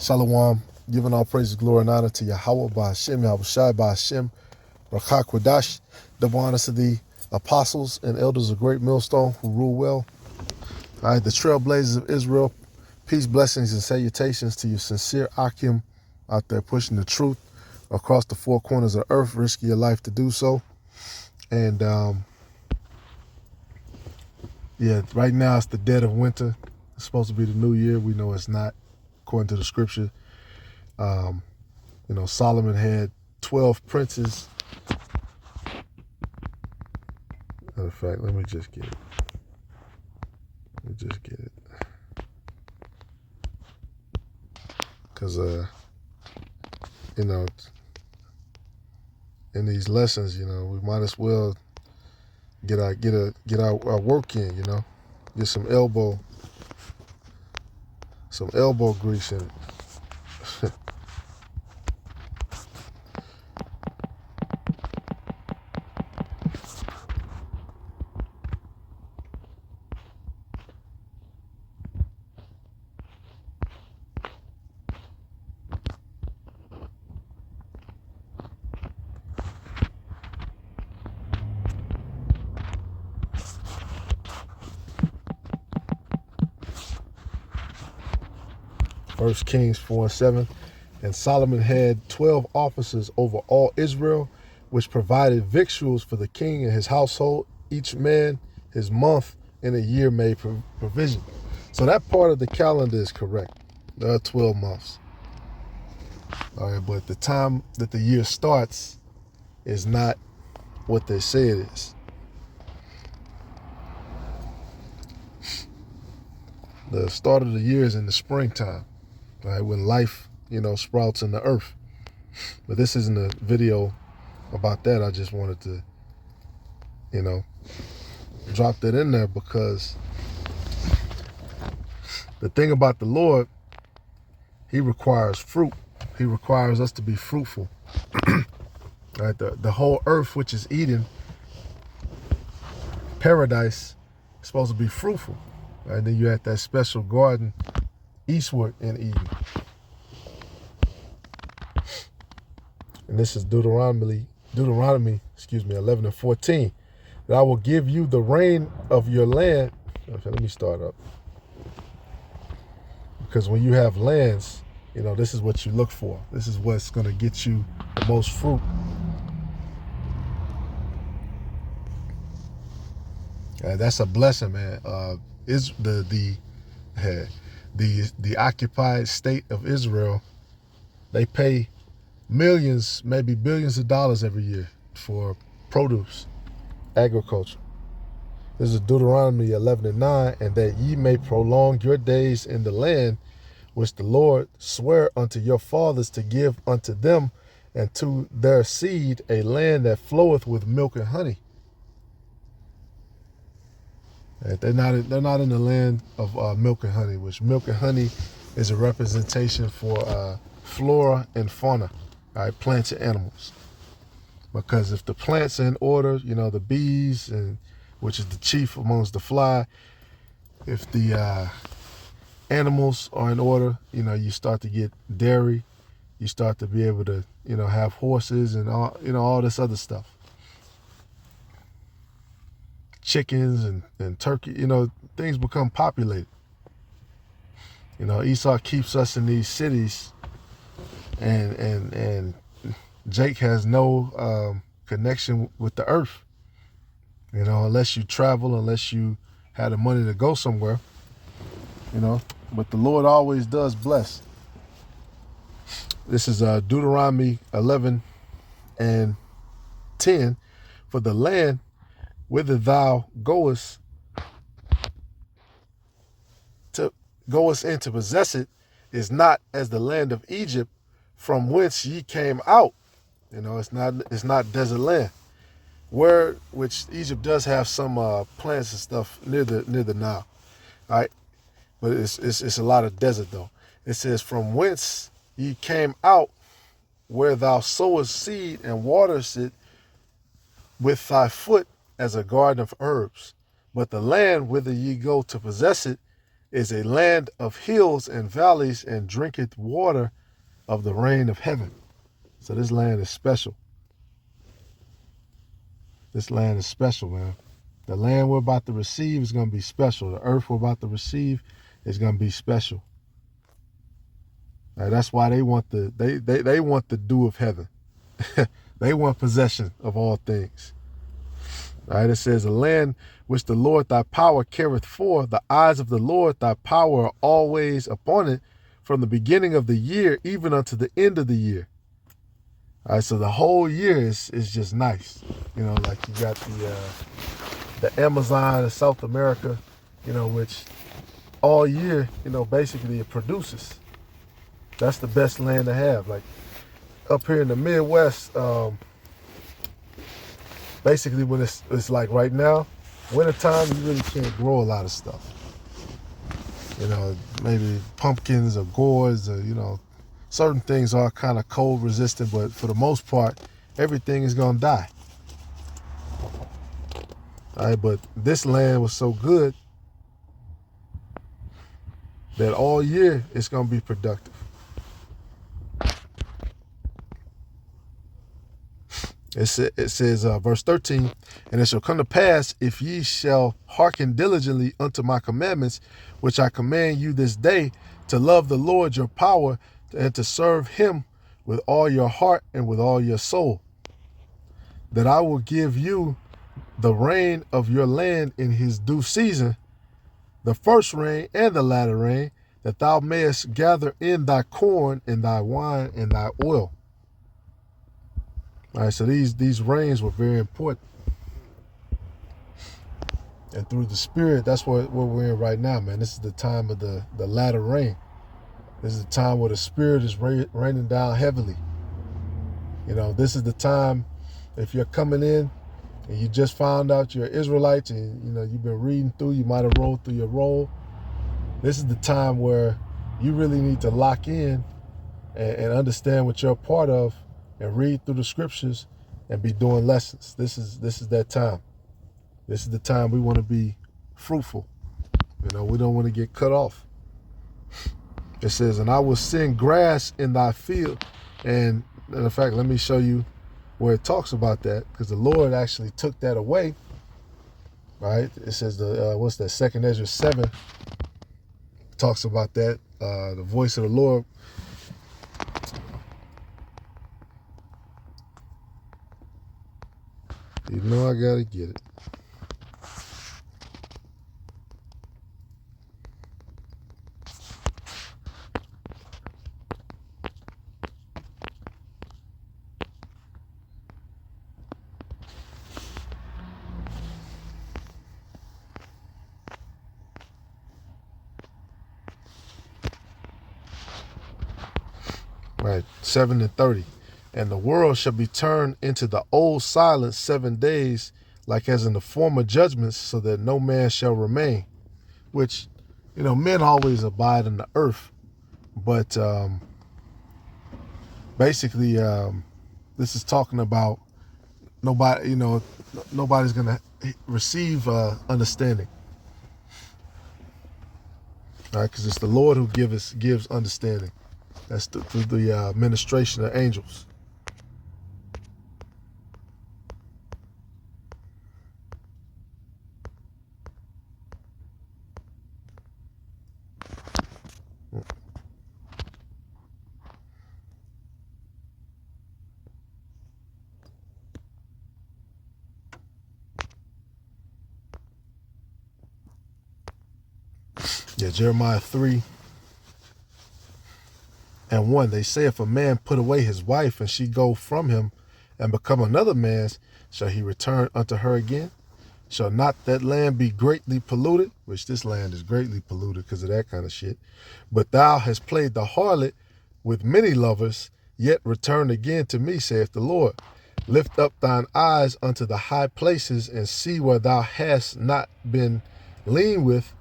Shalom, giving all praise, glory, and honor to Yahweh by Hashem, Yahweh Shai by Hashem, Rakak Kwadash, double honor to the apostles and elders of Great Millstone who rule well. All right, the trailblazers of Israel, peace, blessings, and salutations to you sincere Akim out there pushing the truth across the four corners of the earth, risking your life to do so. And right now it's the dead of winter. It's supposed to be the new year. We know it's not, according to the scripture. Solomon had 12 princes. Matter of fact, let me just get it. Because, in these lessons, we might as well get our work in, get some elbow grease in it. 1 Kings 4:7. And Solomon had 12 officers over all Israel, which provided victuals for the king and his household. Each man his month in a year made provision. So that part of the calendar is correct. There are 12 months. All right, but the time that the year starts is not what they say it is. The start of the year is in the springtime, right, when life, sprouts in the earth. But this isn't a video about that. I just wanted to, drop that in there because the thing about the Lord, he requires fruit. He requires us to be fruitful. Right? The whole earth, which is Eden, paradise, is supposed to be fruitful. Right? And then you had that special garden eastward in Eden. And this is Deuteronomy 11:14. That I will give you the rain of your land. Okay, let me start up. Because when you have lands, this is what you look for. This is what's going to get you the most fruit. That's a blessing, man. Is the occupied state of Israel, they pay millions, maybe billions of dollars every year for produce, agriculture. This is Deuteronomy 11:9, and that ye may prolong your days in the land which the Lord sware unto your fathers to give unto them and to their seed, a land that floweth with milk and honey. They're not in the land of milk and honey, which milk and honey is a representation for flora and fauna, right? Plants and animals. Because if the plants are in order, the bees, and which is the chief amongst the fly, if the animals are in order, you start to get dairy, you start to be able to, have horses and all this other stuff. Chickens and turkey, things become populated. Esau keeps us in these cities, and Jake has no connection with the earth. Unless you travel, unless you have the money to go somewhere. But the Lord always does bless. This is Deuteronomy 11:10. For the land whither thou goest in to possess it is not as the land of Egypt, from whence ye came out. It's not desert land. Which Egypt does have some plants and stuff near the Nile, all right? But it's a lot of desert though. It says, from whence ye came out, where thou sowest seed and waterest it with thy foot as a garden of herbs. But the land whither ye go to possess it is a land of hills and valleys, and drinketh water of the rain of heaven. So this land is special. This land is special, man. The land we're about to receive is going to be special. The earth we're about to receive is going to be special. That's why they want they want the dew of heaven. They want possession of all things. It says, a land which the Lord thy power careth for, the eyes of the Lord thy power are always upon it, from the beginning of the year even unto the end of the year. So the whole year is just nice. Like you got the Amazon of South America, which all year, basically it produces. That's the best land to have. Like up here in the Midwest, basically when it's like right now, wintertime, you really can't grow a lot of stuff. Maybe pumpkins or gourds or, certain things are kind of cold resistant, but for the most part, everything is going to die. But this land was so good that all year it's going to be productive. It says, verse 13, and it shall come to pass, if ye shall hearken diligently unto my commandments, which I command you this day, to love the Lord your power, and to serve him with all your heart and with all your soul, that I will give you the rain of your land in his due season, the first rain and the latter rain, that thou mayest gather in thy corn and thy wine and thy oil. So these rains were very important. And through the Spirit, that's what we're in right now, man. This is the time of the latter rain. This is the time where the Spirit is raining down heavily. This is the time, if you're coming in and you just found out you're Israelites and, you've been reading through, you might have rolled through your roll. This is the time where you really need to lock in and understand what you're a part of and read through the scriptures and be doing lessons. This is that time. This is the time we want to be fruitful. We don't want to get cut off. It says, and I will send grass in thy field. And in fact, let me show you where it talks about that, because the Lord actually took that away. Right? It says, what's that? 2 Ezra 7 talks about that. The voice of the Lord. I gotta get it. Right, 7 and 30. And the world shall be turned into the old silence 7 days, like as in the former judgments, so that no man shall remain. Which, men always abide in the earth. But basically, this is talking about nobody, nobody's going to receive understanding. All right, because it's the Lord who gives understanding. That's through the administration of angels. Jeremiah 3 and 1. They say, if a man put away his wife and she go from him and become another man's, shall he return unto her again? Shall not that land be greatly polluted? Which this land is greatly polluted because of that kind of shit. But thou hast played the harlot with many lovers, yet return again to me, saith the Lord. Lift up thine eyes unto the high places and see where thou hast not been lean with.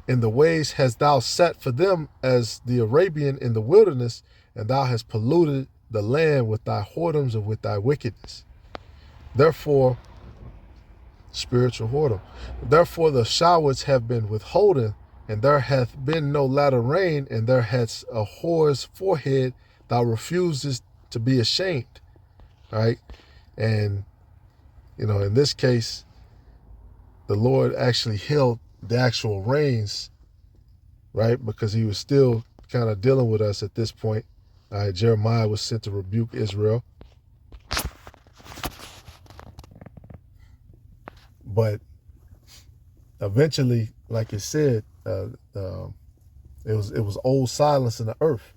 In the ways hast thou sat for them as the Arabian in the wilderness, and thou hast polluted the land with thy whoredoms and with thy wickedness. Therefore, spiritual whoredom. Therefore the showers have been withholden, and there hath been no latter rain, and there hath a whore's forehead, thou refusest to be ashamed. Right? And, in this case, the Lord actually held the actual rains, right? Because he was still kind of dealing with us at this point. Jeremiah was sent to rebuke Israel. But eventually, like it said, it was old silence in the earth,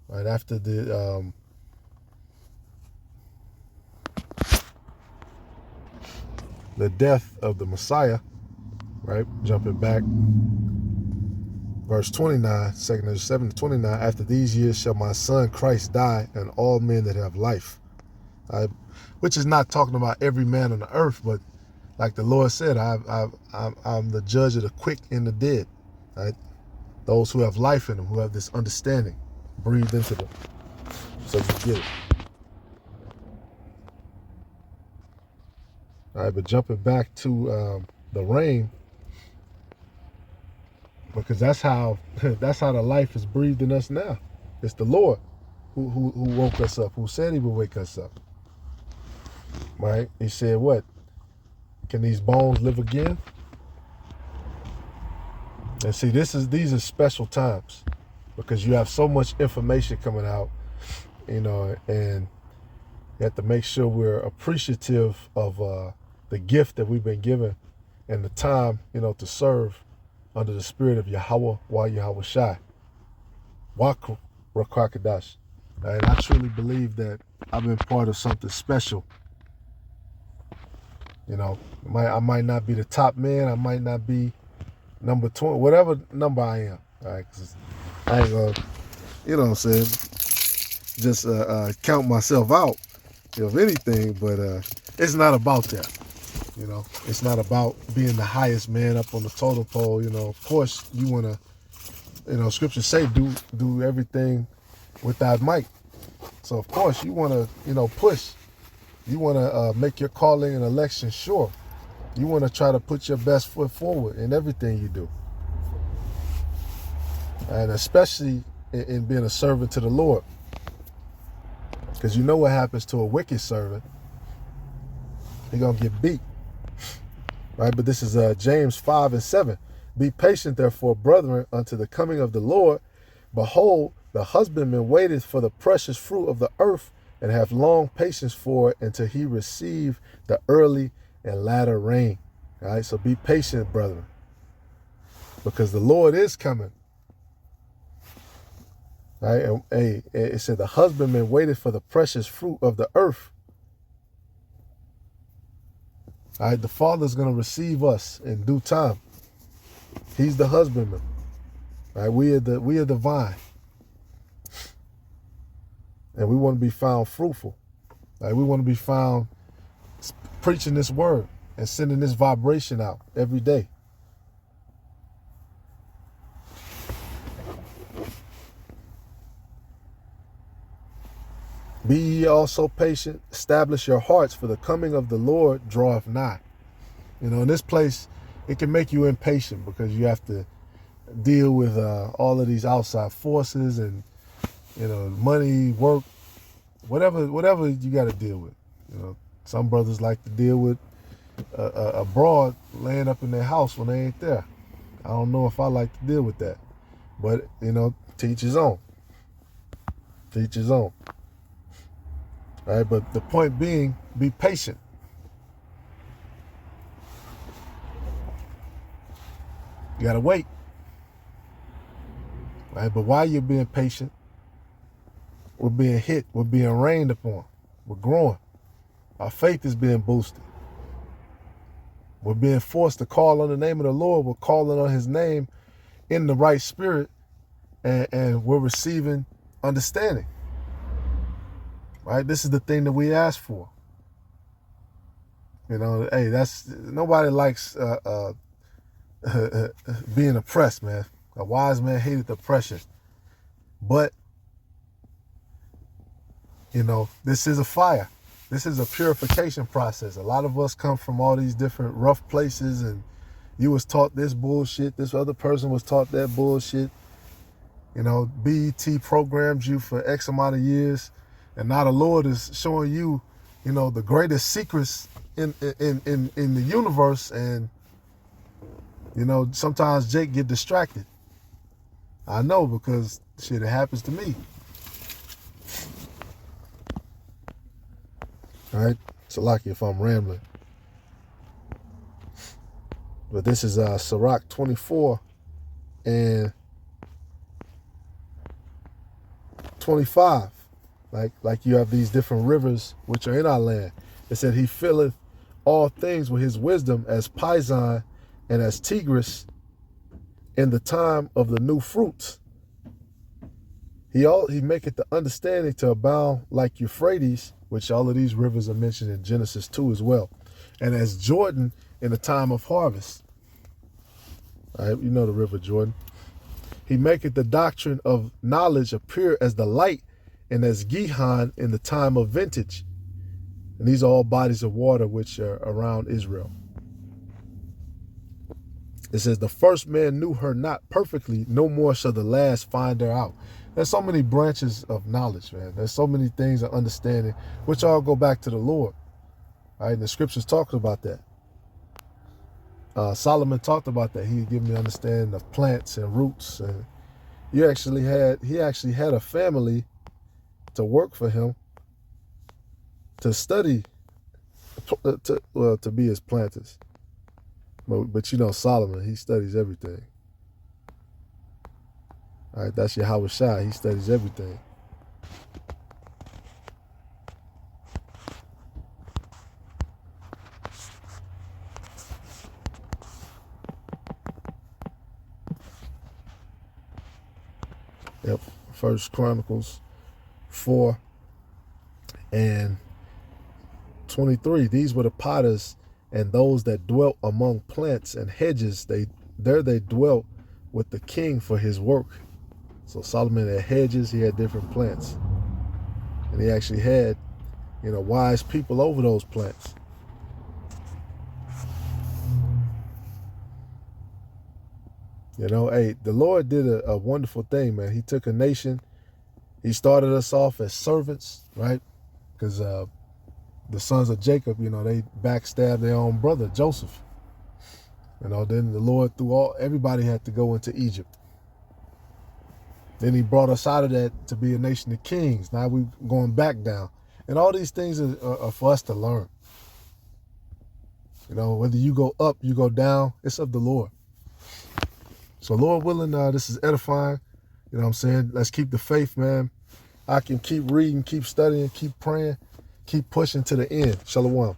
right? After the death of the Messiah, right? Jumping back, verse 29, 2 7 to 29, after these years shall my son Christ die, and all men that have life. Which is not talking about every man on the earth, but like the Lord said, I'm the judge of the quick and the dead. Right? Those who have life in them, who have this understanding, breathed into them. So you get it. All right, but jumping back to the rain, because that's how the life is breathed in us now. It's the Lord who woke us up, who said he would wake us up. Right? He said, what? Can these bones live again? And see, these are special times, because you have so much information coming out, and you have to make sure we're appreciative of the gift that we've been given and the time, to serve under the spirit of Yahweh Wa Yahweh Shai. Wak Rakakadash. And I truly believe that I've been part of something special. I might not be the top man. I might not be number 20, whatever number I am. All right, 'cause I ain't gonna, you know what I'm saying, just count myself out, of anything. But it's not about that. It's not about being the highest man up on the totem pole. Of course, you want to, scriptures say do everything without might. So, of course, you want to, push. You want to make your calling and election sure. You want to try to put your best foot forward in everything you do. And especially in being a servant to the Lord. Because you know what happens to a wicked servant. He's going to get beat. Right? But this is James 5 and 7. Be patient, therefore, brethren, unto the coming of the Lord. Behold, the husbandman waiteth for the precious fruit of the earth, and have long patience for it until he receive the early and latter rain. All right, so be patient, brethren, because the Lord is coming. All right, and it said the husbandman waited for the precious fruit of the earth. All right, the Father's going to receive us in due time. He's the husbandman. All right, we are the vine. And we want to be found fruitful. Like, we want to be found preaching this word and sending this vibration out every day. Be ye also patient, establish your hearts, for the coming of the Lord draweth nigh. In this place, it can make you impatient, because you have to deal with all of these outside forces and money, work, whatever you got to deal with. Some brothers like to deal with a broad laying up in their house when they ain't there. I don't know if I like to deal with that, but teach his own. Teach his own. All right, but the point being, be patient. You got to wait. All right, but while you're being patient, we're being hit, we're being rained upon, we're growing. Our faith is being boosted. We're being forced to call on the name of the Lord. We're calling on his name in the right spirit, and we're receiving understanding. Right? This is the thing that we ask for. Hey, nobody likes being oppressed, man. A wise man hated oppression. But, this is a fire. This is a purification process. A lot of us come from all these different rough places, and, You was taught this bullshit. This other person was taught that bullshit. You know, BET programmed you for X amount of years, and now the Lord is showing you, you know, the greatest secrets in the universe. And you know, sometimes Jake get distracted. I know, because shit, it happens to me. All right, so lucky if I'm rambling, but this is Sirach 24 and 25. Like you have these different rivers which are in our land. It said he filleth all things with his wisdom, as Pison and as Tigris in the time of the new fruits. He maketh the understanding to abound like Euphrates, which all of these rivers are mentioned in Genesis 2 as well, and as Jordan in the time of harvest. All right, you know the river Jordan. He maketh the doctrine of knowledge appear as the light, and as Gihon in the time of vintage. And these are all bodies of water which are around Israel. It says, the first man knew her not perfectly, no more shall the last find her out. There's so many branches of knowledge, man. There's so many things of understanding, which all go back to the Lord. All right, and the scriptures talked about that. Solomon talked about that. He gave me understanding of plants and roots, and he actually had a family to work for him, to study, to be his planters. But you know, Solomon, he studies everything. All right, that's Yahweh Shai. He studies everything. Yep, 1 Chronicles 4 and 23. These were the potters, and those that dwelt among plants and hedges. They dwelt with the king for his work. So Solomon had hedges, he had different plants, and he actually had, you know, wise people over those plants. You know, hey, the Lord did a wonderful thing, man. He took a nation. He started us off as servants, right? Because the sons of Jacob, you know, they backstabbed their own brother, Joseph. You know, then the Lord, everybody had to go into Egypt. Then he brought us out of that to be a nation of kings. Now we're going back down. And all these things are for us to learn. You know, whether you go up, you go down, it's of the Lord. So Lord willing, this is edifying. You know what I'm saying? Let's keep the faith, man. I can keep reading, keep studying, keep praying, keep pushing to the end. Shalom.